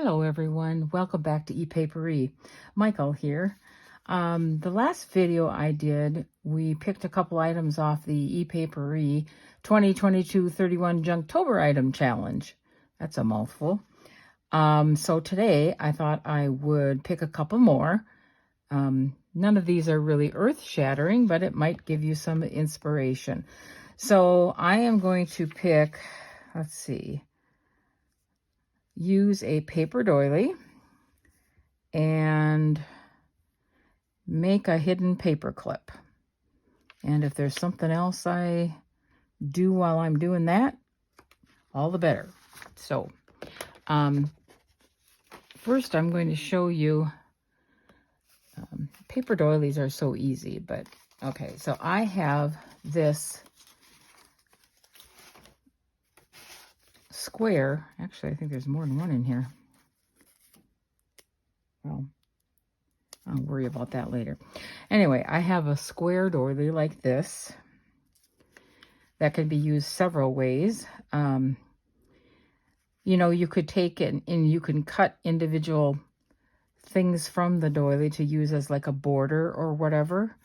Hello everyone, welcome back to ePapere. Michael here. The last video I did, we picked a couple items off the ePapere 2022-31 Junktober item challenge. That's a mouthful. So today I thought I would pick a couple more. None of these are really earth-shattering, but it might give you some inspiration. So I am going to pick, let's see, use a paper doily and make a hidden paper clip. And if there's something else I do while I'm doing that, all the better. So first I'm going to show you, paper doilies are so easy, but okay, so I have this square. Actually, I think there's more than one in here. Well, I'll worry about that later. Anyway, I have a square doily like this that can be used several ways. You know, you could take it and you can cut individual things from the doily to use as like a border or whatever,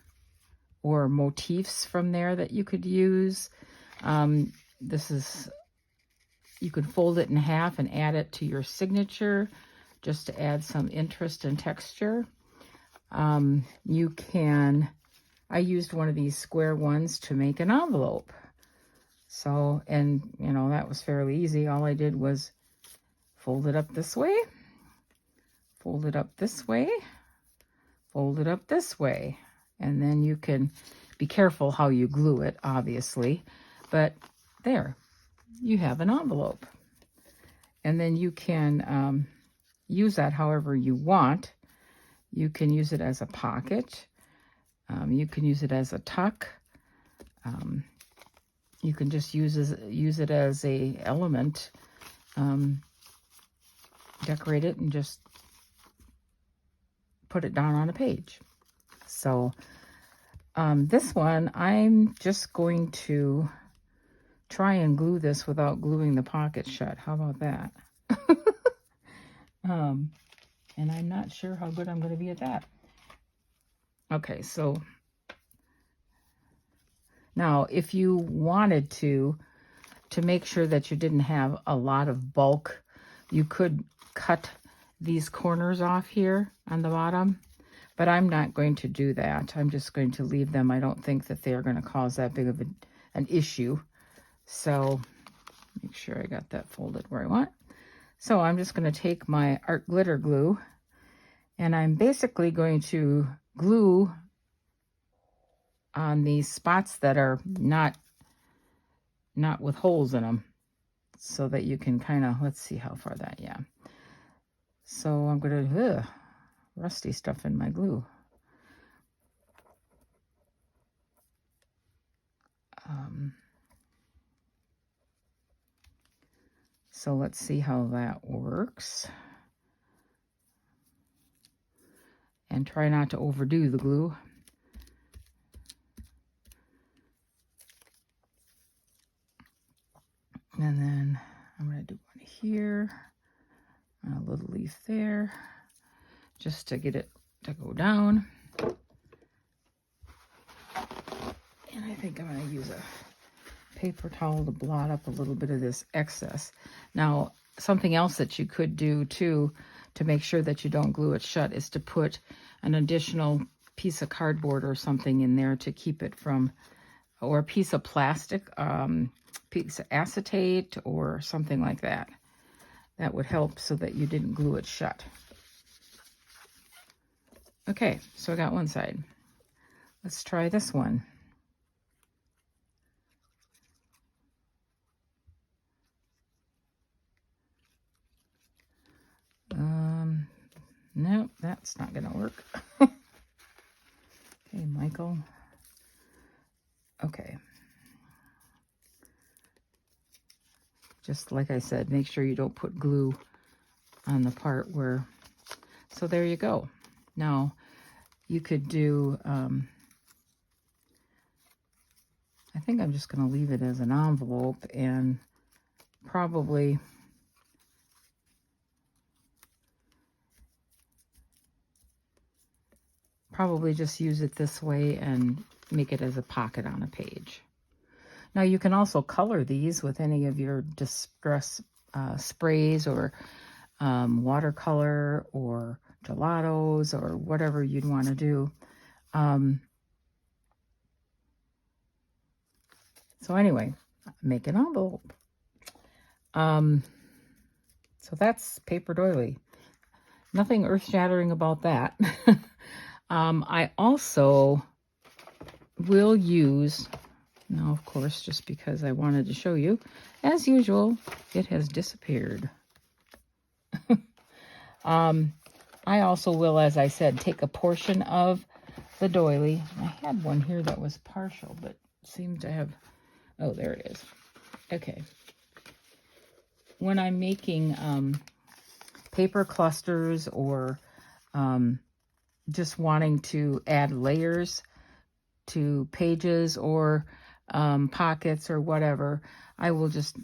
or motifs from there that you could use. You could fold it in half and add it to your signature just to add some interest and texture. I used one of these square ones to make an envelope. So, and you know, that was fairly easy. All I did was fold it up this way, fold it up this way, fold it up this way. And then you can be careful how you glue it, obviously, but there. You have an envelope, and then you can use that however you want. You can use it as a pocket. You can use it as a tuck. You can just use it as a element. Decorate it and just put it down on a page. So this one, I'm just going to try and glue this without gluing the pocket shut. How about that? And I'm not sure how good I'm going to be at that. Okay, so now if you wanted to make sure that you didn't have a lot of bulk, you could cut these corners off here on the bottom, but I'm not going to do that. I'm just going to leave them. I don't think that they're going to cause that big of an issue. So make sure I got that folded where I want. So I'm just going to take my art glitter glue, and I'm basically going to glue on these spots that are not with holes in them, so that you can kind of, let's see how far that, yeah. So I'm going to, rusty stuff in my glue. So let's see how that works. And try not to overdo the glue. And then I'm going to do one here, and a little leaf there, just to get it to go down. And I think I'm going to use a paper towel to blot up a little bit of this excess. Now, something else that you could do too, to make sure that you don't glue it shut, is to put an additional piece of cardboard or something in there to keep it from, or a piece of plastic, piece of acetate or something like that. That would help so that you didn't glue it shut. Okay, so I got one side. Let's try this one. Nope, that's not gonna work. Okay, Michael. Okay. Just like I said, make sure you don't put glue on the part where, so there you go. Now, you could do, I think I'm just gonna leave it as an envelope and probably probably just use it this way and make it as a pocket on a page. Now you can also color these with any of your distress sprays or watercolor or gelatos or whatever you'd want to do. So anyway, make an envelope. So that's paper doily. Nothing earth-shattering about that. I also will use, now of course, just because I wanted to show you, as usual, it has disappeared. I also will, as I said, take a portion of the doily. I had one here that was partial, but seemed to have, oh, there it is. Okay. When I'm making paper clusters or just wanting to add layers to pages or pockets or whatever, I will just,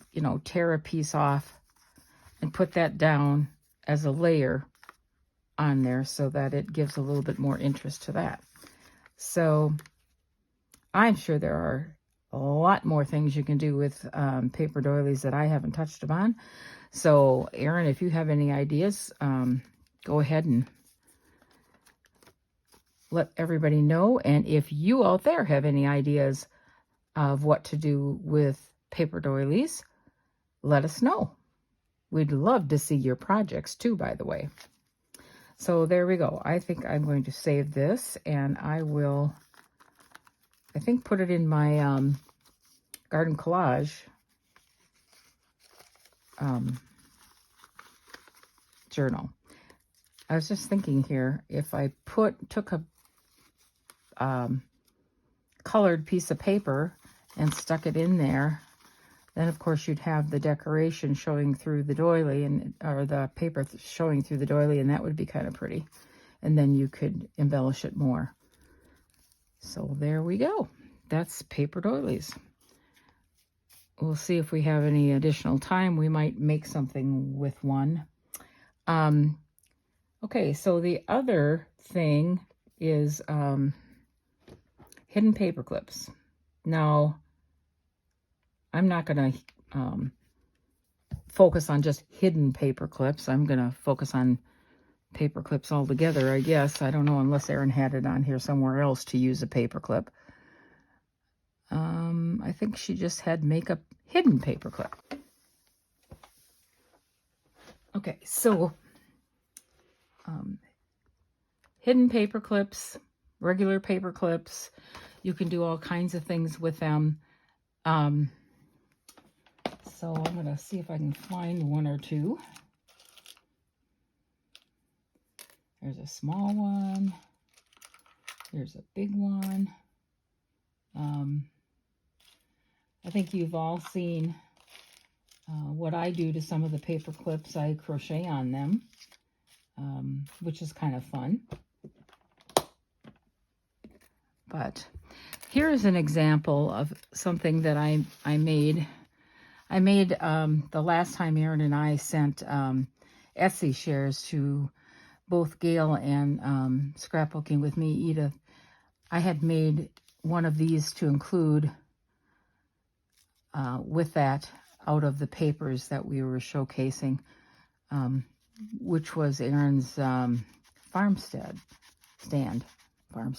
tear a piece off and put that down as a layer on there so that it gives a little bit more interest to that. So I'm sure there are a lot more things you can do with paper doilies that I haven't touched upon. So Erin, if you have any ideas, go ahead and let everybody know. And if you out there have any ideas of what to do with paper doilies, let us know. We'd love to see your projects too, by the way. So there we go. I think I'm going to save this, and I will, I think, put it in my garden collage journal. I was just thinking here, if I took a colored piece of paper and stuck it in there, then of course you'd have the decoration showing through the doily, or the paper showing through the doily, and that would be kind of pretty. And then you could embellish it more. So there we go. That's paper doilies. We'll see if we have any additional time. We might make something with one. Okay, so the other thing is hidden paper clips. Now, I'm not going to focus on just hidden paper clips. I'm going to focus on paper clips altogether, I guess. I don't know, unless Erin had it on here somewhere else to use a paper clip. I think she just had makeup hidden paper clip. Okay, so hidden paper clips, regular paper clips, you can do all kinds of things with them. So I'm going to see if I can find one or two. There's a small one. There's a big one. I think you've all seen what I do to some of the paper clips. I crochet on them, which is kind of fun. But here's an example of something that I made. I made the last time Erin and I sent Etsy shares to both Gail and Scrapbooking with Me, Edith. I had made one of these to include with that out of the papers that we were showcasing, which was Erin's farmstead stand. Oh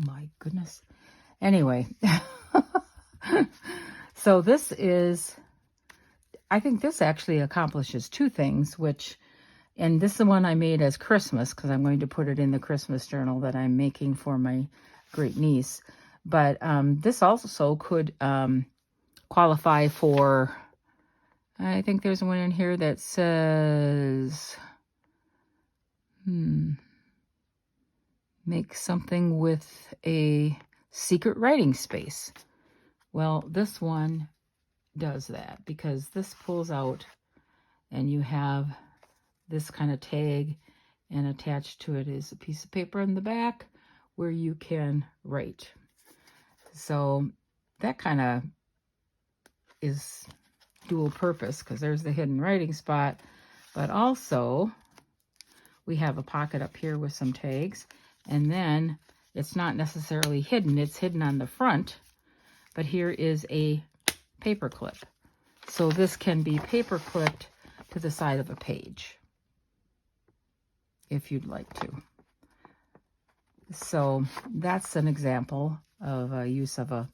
my goodness. Anyway, so this is, I think this actually accomplishes two things, and this is the one I made as Christmas, because I'm going to put it in the Christmas journal that I'm making for my great niece. But this also could qualify for, I think there's one in here that says, make something with a secret writing space. Well, this one does that, because this pulls out and you have this kind of tag, and attached to it is a piece of paper in the back where you can write. So that kind of is dual purpose, because there's the hidden writing spot, but also we have a pocket up here with some tags. And then it's not necessarily hidden. It's hidden on the front. But here is a paper clip. So this can be paper clipped to the side of a page, if you'd like to. So that's an example of a use of a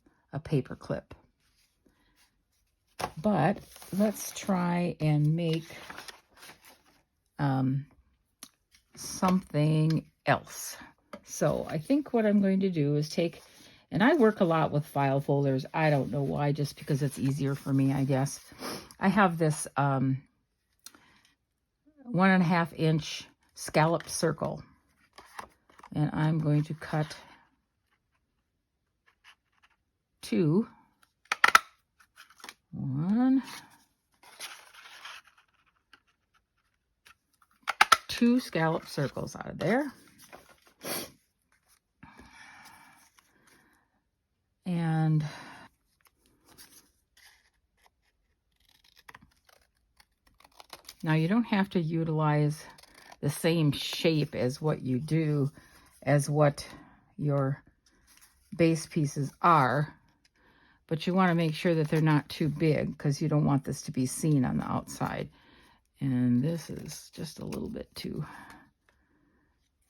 paper clip. But let's try and make something else. So I think what I'm going to do is take, and I work a lot with file folders. I don't know why, just because it's easier for me, I guess. I have this 1.5 inch scalloped circle, and I'm going to cut 2. 1, 2 scalloped circles out of there. And now you don't have to utilize the same shape as what you do as what your base pieces are, but you want to make sure that they're not too big because you don't want this to be seen on the outside. And this is just a little bit too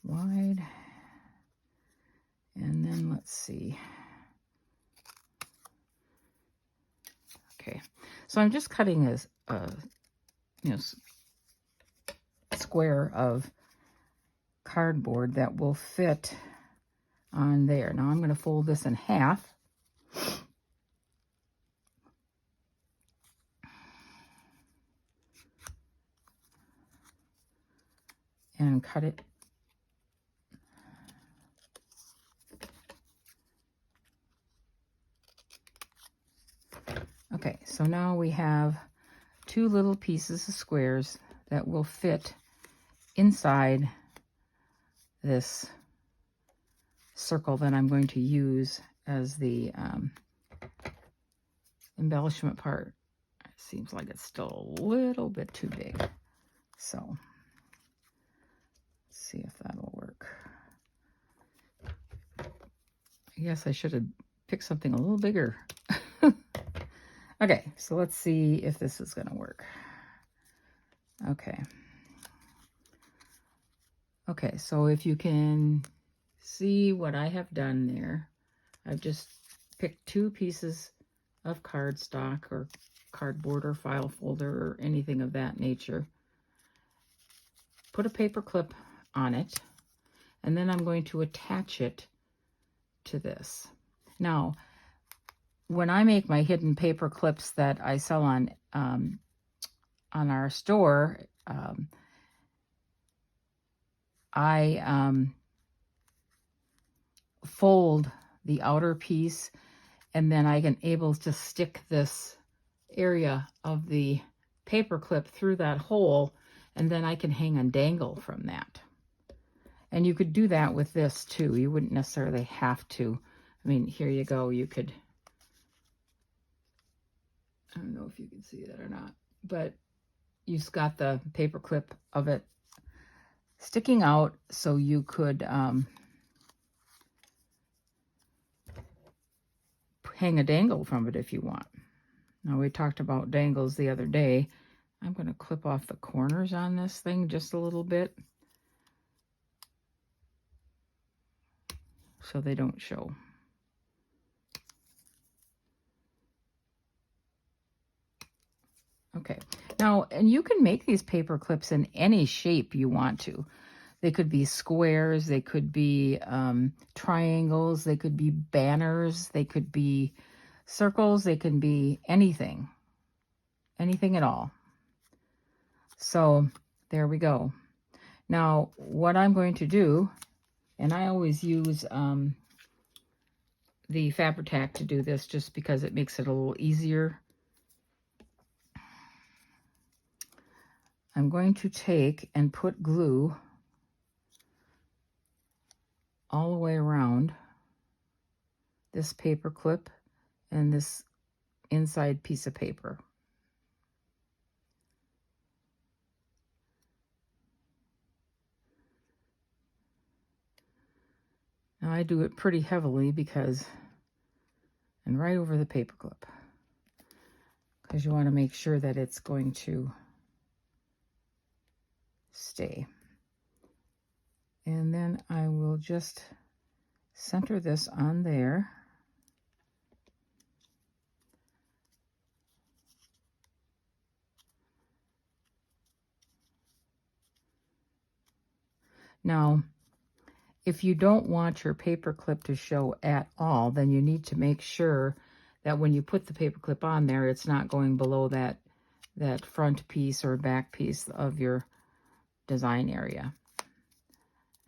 wide. And then let's see. Okay, so I'm just cutting this, square of cardboard that will fit on there. Now I'm going to fold this in half. And cut it. Okay, so now we have 2 little pieces of squares that will fit inside this circle that I'm going to use as the embellishment part. It seems like it's still a little bit too big. So let's see if that'll work. I guess I should have picked something a little bigger. Okay, so let's see if this is going to work. Okay. Okay, so if you can see what I have done there, I've just picked 2 pieces of cardstock or cardboard or file folder or anything of that nature. Put a paper clip on it, and then I'm going to attach it to this. Now, when I make my hidden paper clips that I sell on our store, I fold the outer piece, and then I can able to stick this area of the paper clip through that hole, and then I can hang and dangle from that. And you could do that with this too. You wouldn't necessarily have to. I mean, here you go. You could, I don't know if you can see that or not, but you've got the paper clip of it sticking out, so you could hang a dangle from it if you want. Now, we talked about dangles the other day. I'm going to clip off the corners on this thing just a little bit so they don't show. Okay, now, and you can make these paper clips in any shape you want to. They could be squares, they could be triangles, they could be banners, they could be circles, they can be anything at all. So there we go. Now, what I'm going to do, and I always use the Fabri-Tac to do this just because it makes it a little easier. I'm going to take and put glue all the way around this paper clip and this inside piece of paper. Now I do it pretty heavily and right over the paper clip, because you want to make sure that it's going to stay. And then I will just center this on there. Now, if you don't want your paper clip to show at all, then you need to make sure that when you put the paper clip on there, it's not going below that front piece or back piece of your design area.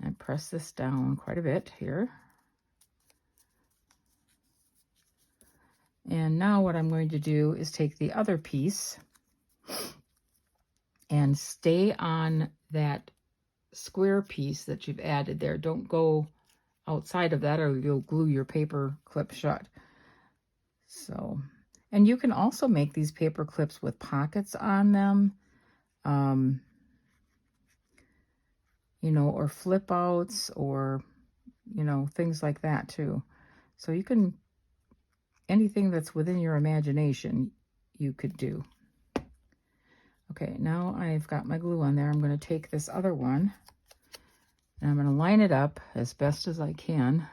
And press this down quite a bit here. And now what I'm going to do is take the other piece and stay on that square piece that you've added there. Don't go outside of that or you'll glue your paper clip shut. So, and you can also make these paper clips with pockets on them, you know, or flip outs, or, you know, things like that too. So you can, anything that's within your imagination, you could do. Okay, now I've got my glue on there. I'm going to take this other one and I'm going to line it up as best as I can.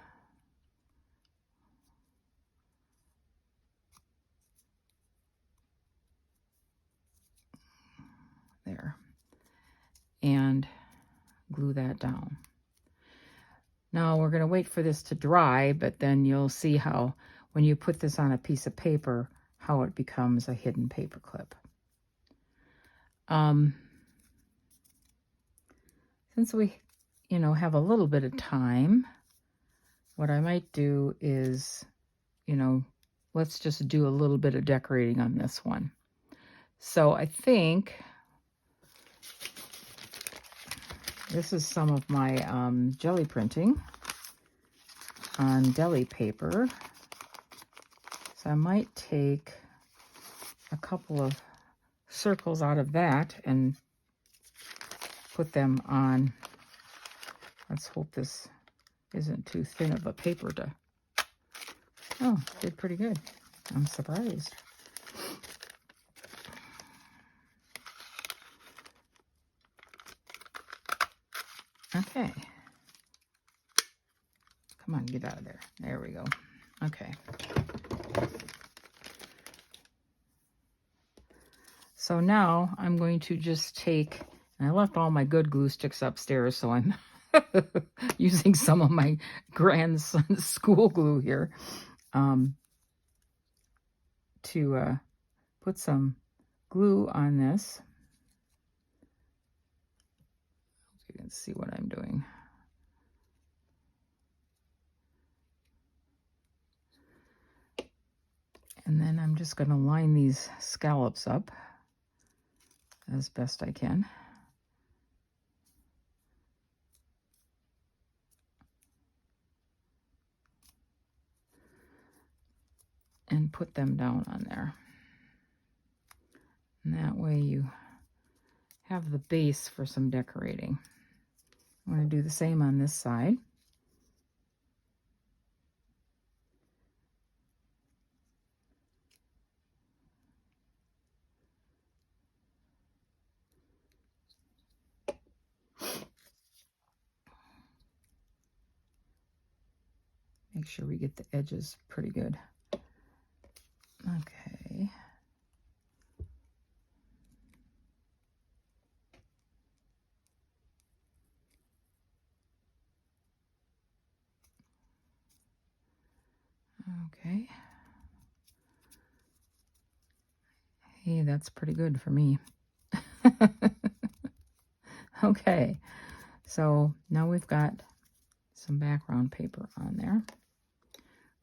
There. And glue that down. Now we're going to wait for this to dry, but then you'll see how when you put this on a piece of paper, how it becomes a hidden paper clip. Since we, you know, have a little bit of time, what I might do is, you know, let's just do a little bit of decorating on this one. So I think this is some of my jelly printing on deli paper. So I might take a couple of circles out of that and put them on. Let's hope this isn't too thin of a paper to... Oh, did pretty good. I'm surprised. Okay. Come on, get out of there. There we go. Okay. So now I'm going to just take, and I left all my good glue sticks upstairs, so I'm using some of my grandson's school glue here to put some glue on this. You can see what I'm doing. And then I'm just going to line these scallops up as best I can. And put them down on there. And that way you have the base for some decorating. I'm going to do the same on this side. Make sure we get the edges pretty good. Okay. Okay. Hey, that's pretty good for me. Okay. So now we've got some background paper on there.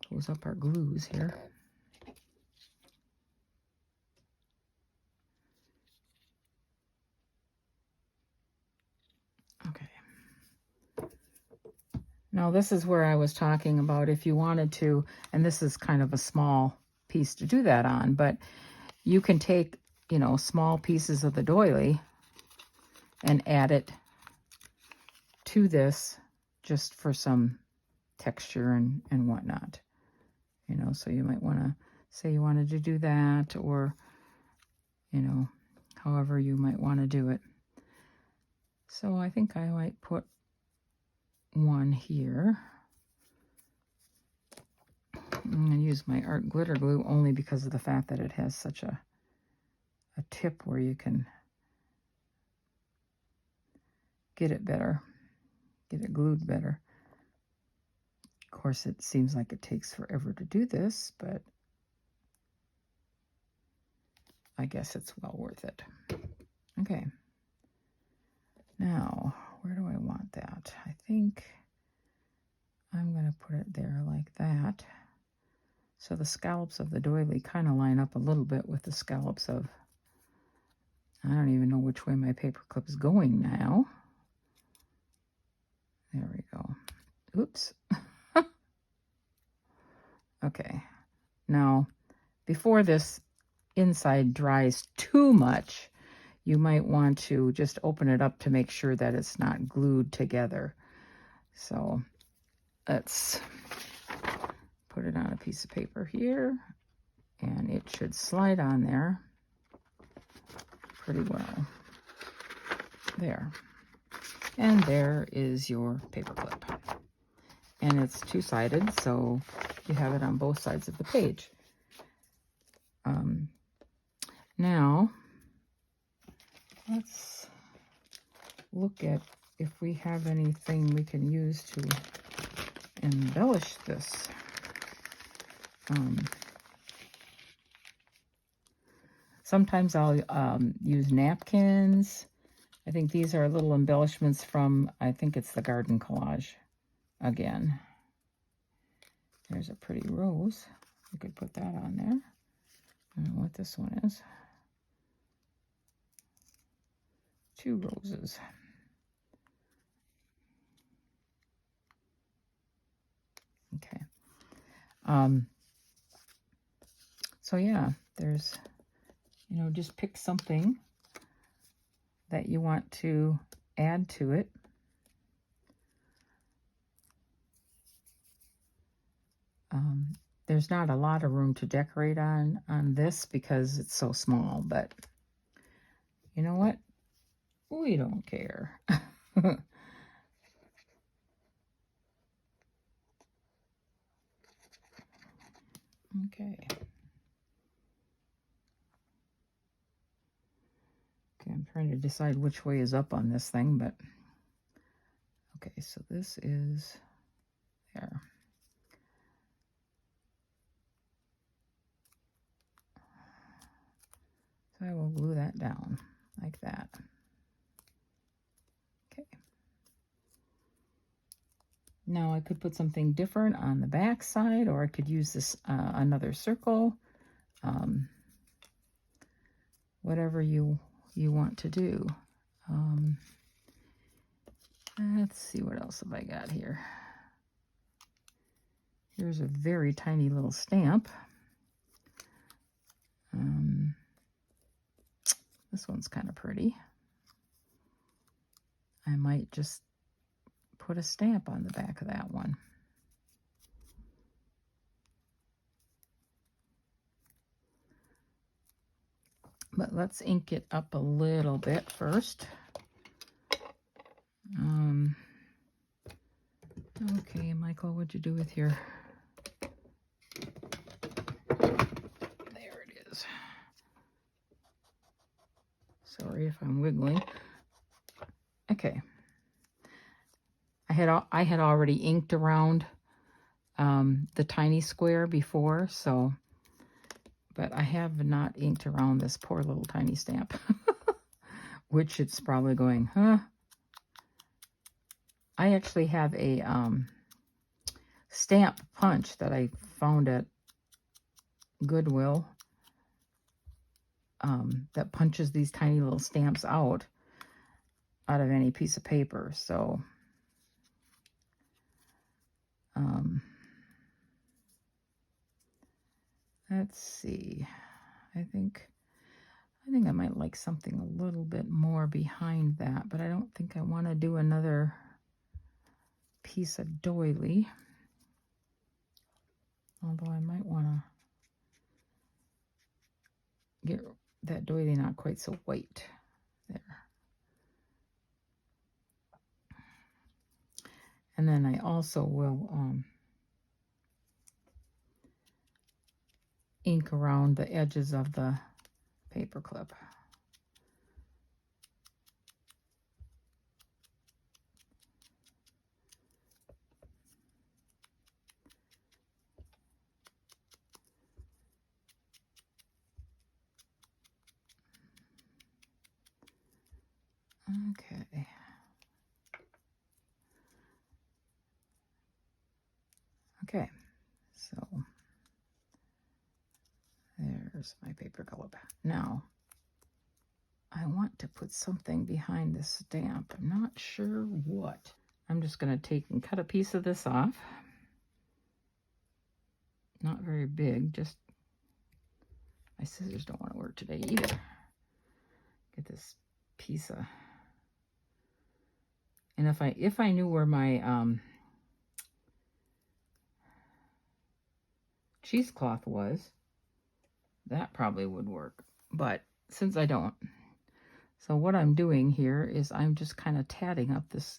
Close up our glues here. Okay. Now this is where I was talking about if you wanted to, and this is kind of a small piece to do that on, but you can take, you know, small pieces of the doily and add it to this just for some texture and whatnot. You know, so you might want to say you wanted to do that, or, you know, however you might want to do it. So I think I might put one here. I'm going to use my art glitter glue only because of the fact that it has such a tip where you can get it better, get it glued better. Of course, it seems like it takes forever to do this, but I guess it's well worth it. Okay. Now, where do I want that? I think I'm going to put it there like that. So the scallops of the doily kind of line up a little bit with the scallops of, I don't even know which way my paper clip is going now. There we go. Oops. Okay. Now, before this inside dries too much, you might want to just open it up to make sure that it's not glued together. So let's put it on a piece of paper here, and it should slide on there pretty well. There. And there is your paper clip. And it's two-sided, so you have it on both sides of the page. Now, let's look at if we have anything we can use to embellish this. Sometimes I'll use napkins. I think these are little embellishments from, I think it's the Garden Collage again. There's a pretty rose. We could put that on there. I don't know what this one is. 2 roses. Okay. So yeah, there's, you know, just pick something that you want to add to it. There's not a lot of room to decorate on this because it's so small, but you know what? We don't care. Okay. Okay, I'm trying to decide which way is up on this thing, but okay, so this is there. So I will glue that down like that. Okay. Now I could put something different on the back side, or I could use this another circle. Whatever you want to do. Let's see, what else have I got here. Here's a very tiny little stamp. This one's kind of pretty. I might just put a stamp on the back of that one. But let's ink it up a little bit first. Okay, Michael, what'd you do with your... There it is. Sorry if I'm wiggling. Okay. I had already inked around the tiny square before, so... But I have not inked around this poor little tiny stamp. Which it's probably going, huh? I actually have a stamp punch that I found at Goodwill that punches these tiny little stamps out of any piece of paper. So let's see. I think I might like something a little bit more behind that, but I don't think I want to do another piece of doily. Although I might want to get that doily not quite so white there. And then I also will ink around the edges of the paper clip. Okay. Okay, so there's my paper clip. Now, I want to put something behind this stamp. I'm not sure what. I'm just going to take and cut a piece of this off. Not very big, just my scissors don't want to work today either. Get this piece of, and if I knew where my cheesecloth was, that probably would work. But since I don't, so what I'm doing here is I'm just kind of tearing up this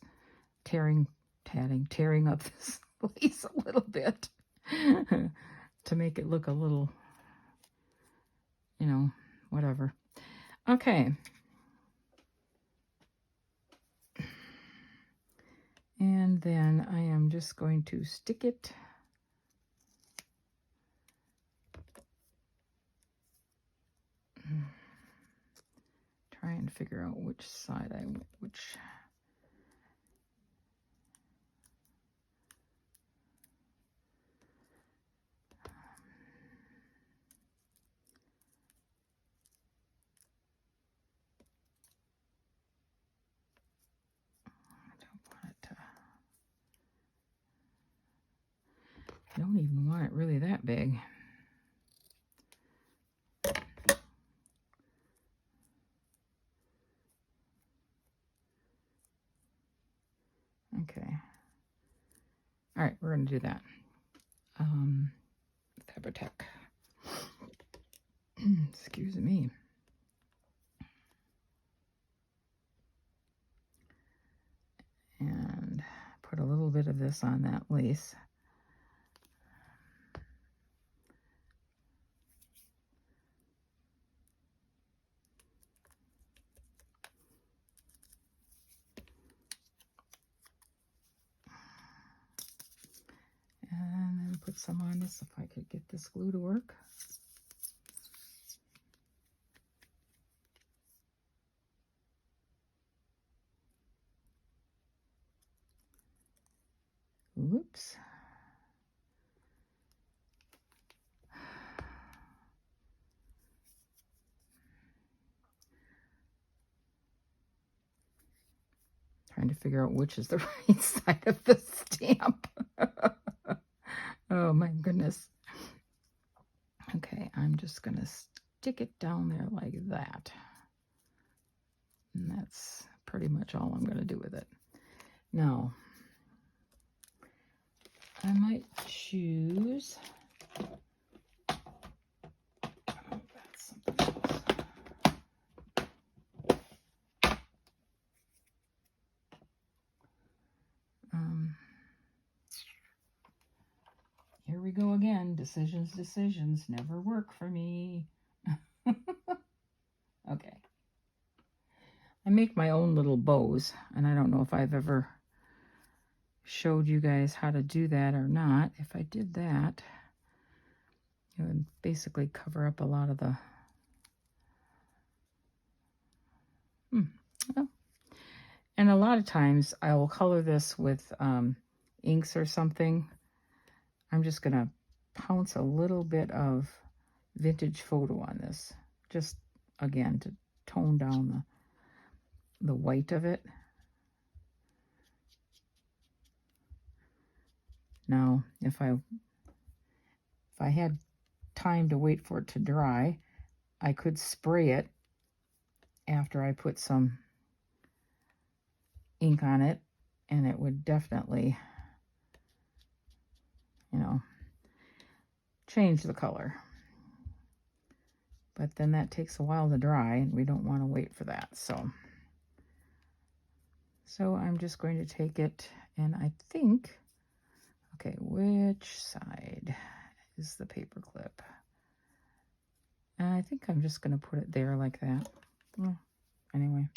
lace a little bit to make it look a little, you know, whatever. Okay. And then I am just going to stick it try and figure out which side which I don't even want it really that big. Okay. All right, we're going to do that. Fabri-Tac. Excuse me. And put a little bit of this on that lace. And then put some on this if I could get this glue to work. Whoops. Trying to figure out which is the right side of the stamp. Oh my goodness. Okay, I'm just going to stick it down there like that. And that's pretty much all I'm going to do with it. Now, I might choose... that's something else. Here we go again. Decisions never work for me. Okay. I make my own little bows, and I don't know if I've ever showed you guys how to do that or not. If I did that, it would basically cover up a lot of the... Oh. And a lot of times I will color this with inks or something. I'm just going to pounce a little bit of vintage photo on this, just again to tone down the white of it. Now, if I had time to wait for it to dry, I could spray it after I put some ink on it, and it would definitely, you know, change the color. But then that takes a while to dry, and we don't want to wait for that. So I'm just going to take it, and I think, okay, which side is the paper clip? And I think I'm just going to put it there like that. Well, anyway.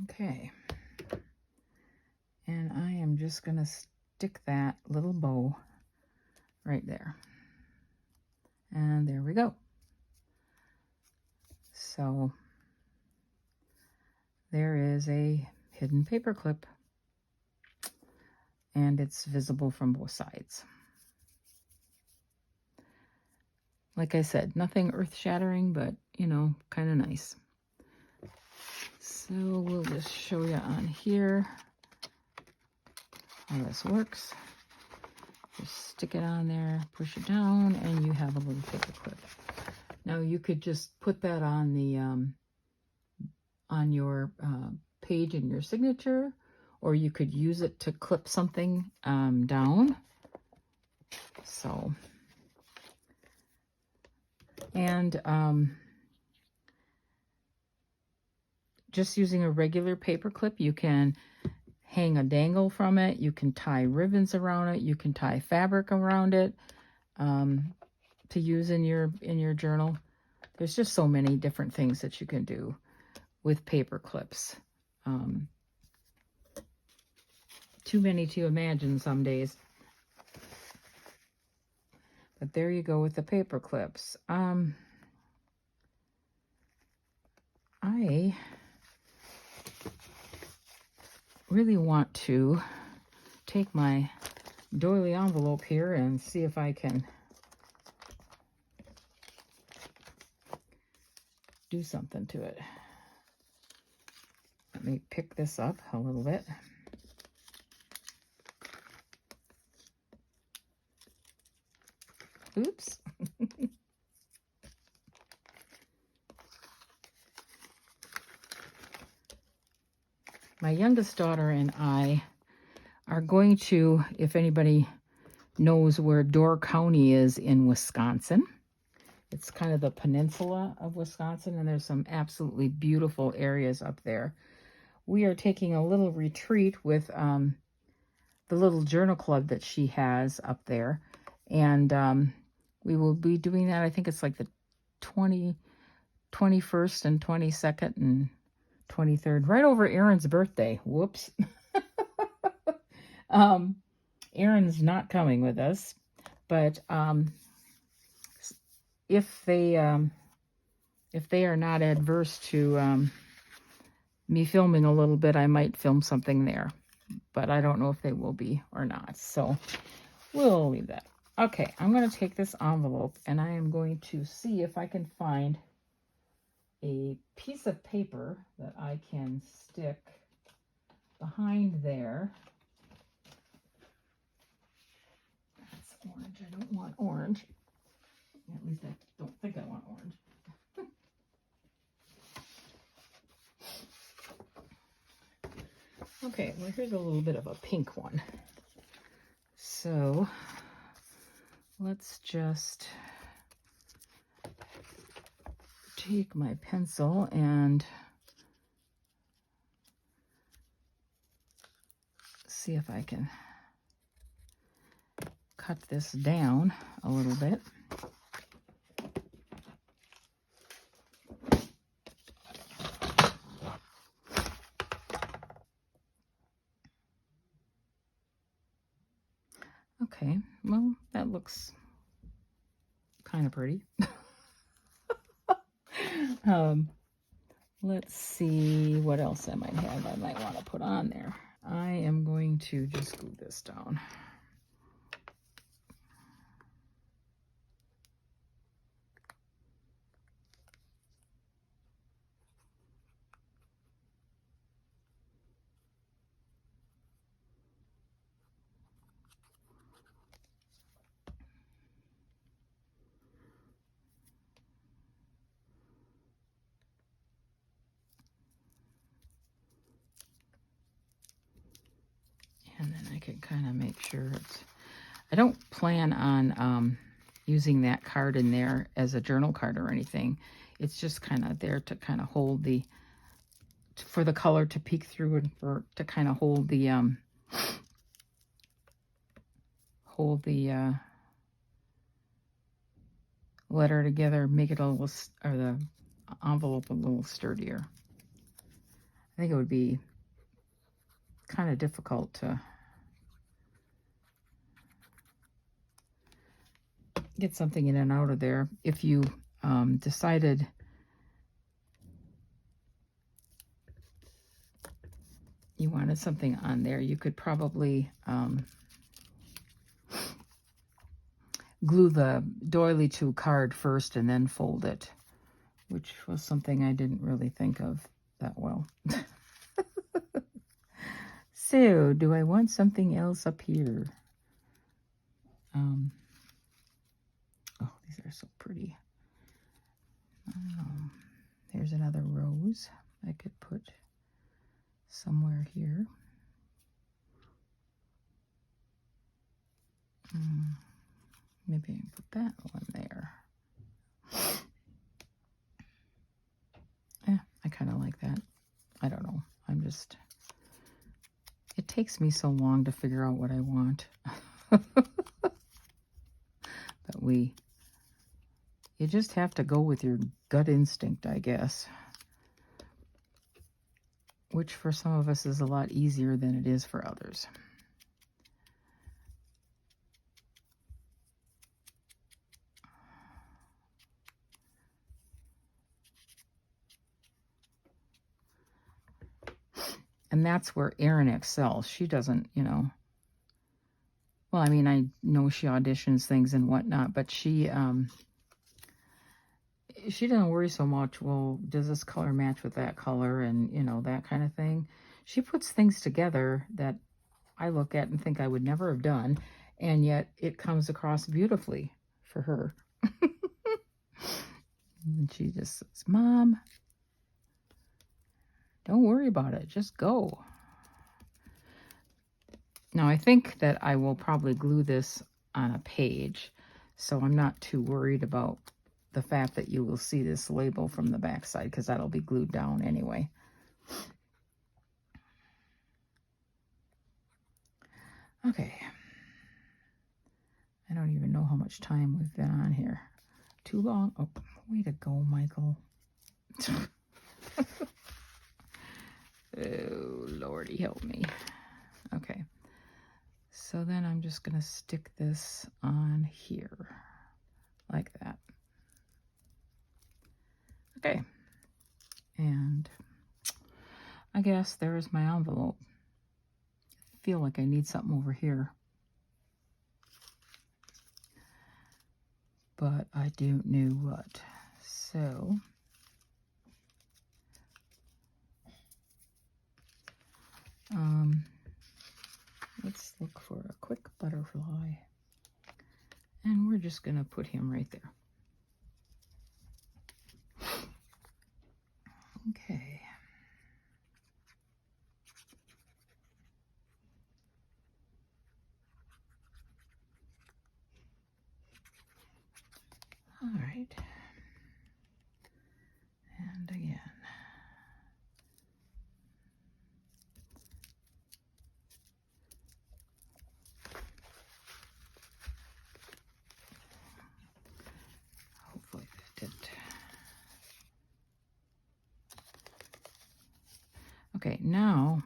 Okay. And I am just going to stick that little bow right there. And there we go. So there is a hidden paper clip, and it's visible from both sides. Like I said, nothing earth-shattering, but, you know, kind of nice. So we'll just show you on here how this works. Just stick it on there, push it down, and you have a little paper clip. Now you could just put that on the on your page in your signature, or you could use it to clip something down. So, and just using a regular paper clip, you can hang a dangle from it, you can tie ribbons around it, you can tie fabric around it to use in your journal. There's just so many different things that you can do with paper clips. Too many to imagine some days. But there you go with the paper clips. I really want to take my doily envelope here and see if I can do something to it. Let me pick this up a little bit. Oops. My youngest daughter and I are going to, if anybody knows where Door County is in Wisconsin, it's kind of the peninsula of Wisconsin, and there's some absolutely beautiful areas up there. We are taking a little retreat with the little journal club that she has up there, and we will be doing that. I think it's like the 21st and 22nd and 23rd, right over Erin's birthday. Whoops. Erin's not coming with us, but if they are not adverse to me filming a little bit, I might film something there, but I don't know if they will be or not. So we'll leave that. Okay, I'm going to take this envelope and I am going to see if I can find a piece of paper that I can stick behind there. That's orange. I don't want orange. At least I don't think I want orange. Okay, well, here's a little bit of a pink one. So let's just take my pencil and see if I can cut this down a little bit. Okay, well, that looks kind of pretty. Let's see what else I might have I might want to put on there. I am going to just glue this down. I can kind of make sure it's... I don't plan on using that card in there as a journal card or anything. It's just kind of there to kind of hold the... for the color to peek through and for to kind of hold the letter together, make it a little, or the envelope a little sturdier. I think it would be kind of difficult to get something in and out of there. If you decided you wanted something on there, you could probably glue the doily to card first and then fold it, which was something I didn't really think of that well. So, do I want something else up here? Oh, these are so pretty. There's another rose I could put somewhere here. Maybe I can put that one there. Yeah, I kind of like that. I don't know. It takes me so long to figure out what I want. But you just have to go with your gut instinct, I guess. Which for some of us is a lot easier than it is for others. And that's where Erin excels. She doesn't, well, I mean, I know she auditions things and whatnot, but she doesn't worry so much, well, does this color match with that color and, that kind of thing. She puts things together that I look at and think I would never have done, and yet it comes across beautifully for her. And she just says, Mom, don't worry about it. Just go. Now, I think that I will probably glue this on a page, so I'm not too worried about the fact that you will see this label from the back side, because that'll be glued down anyway. Okay. I don't even know how much time we've been on here. Too long? Oh, way to go, Michael. Oh, Lordy, help me. Okay. So then I'm just going to stick this on here like that. Okay. And I guess there's my envelope. I feel like I need something over here, but I don't know what. So let's look for a quick butterfly, and we're just gonna put him right there. Okay. All right. And again. Hopefully that didn't. Okay, now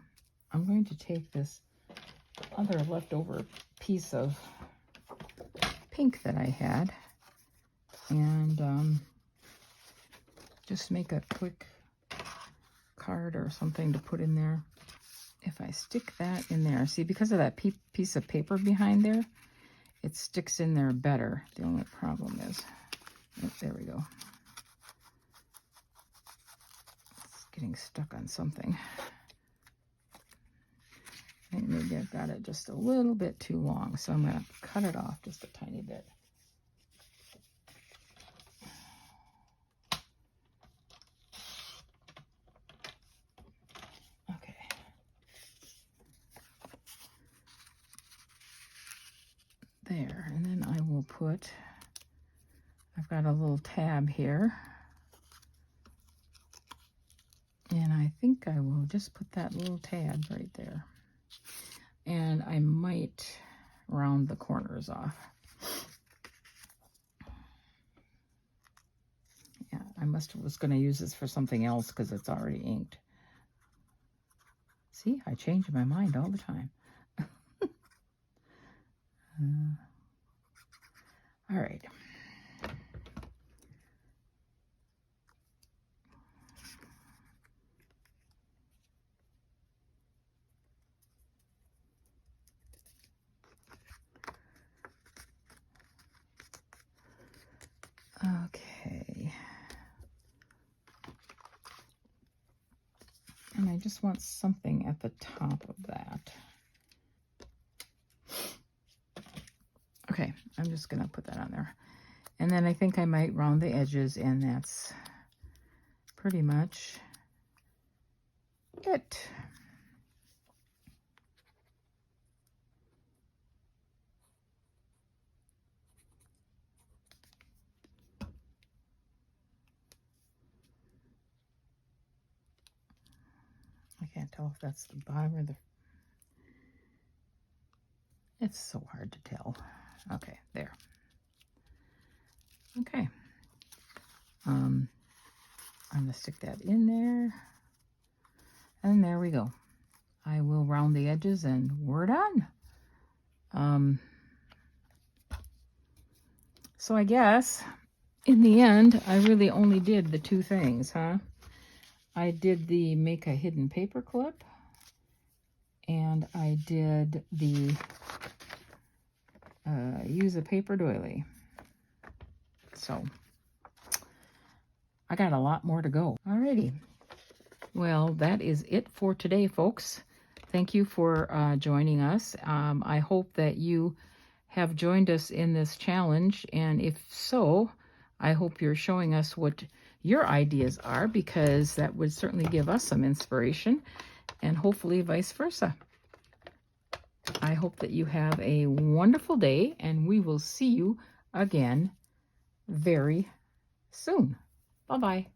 I'm going to take this other leftover piece of pink that I had and just make a quick card or something to put in there. If I stick that in there, see, because of that piece of paper behind there, it sticks in there better. The only problem is, oh, there we go. It's getting stuck on something. I think maybe I've got it just a little bit too long, so I'm going to cut it off just a tiny bit. Okay. it. I've got a little tab here. And I think I will just put that little tab right there. And I might round the corners off. Yeah, I was going to use this for something else because it's already inked. See, I change my mind all the time. All right. Okay. And I just want something at the top of that. Okay, I'm just going to put that on there. And then I think I might round the edges, and that's pretty much it. I can't tell if that's the bottom or the... It's so hard to tell. Okay, there. Okay. I'm going to stick that in there. And there we go. I will round the edges and we're done. So I guess in the end, I really only did the two things, huh? I did the make a hidden paper clip, and I did the use a paper doily. So I got a lot more to go. Alrighty. Well, that is it for today, folks. Thank you for joining us. I hope that you have joined us in this challenge, and if so, I hope you're showing us what your ideas are, because that would certainly give us some inspiration, and hopefully vice versa. I hope that you have a wonderful day, and we will see you again very soon. Bye-bye.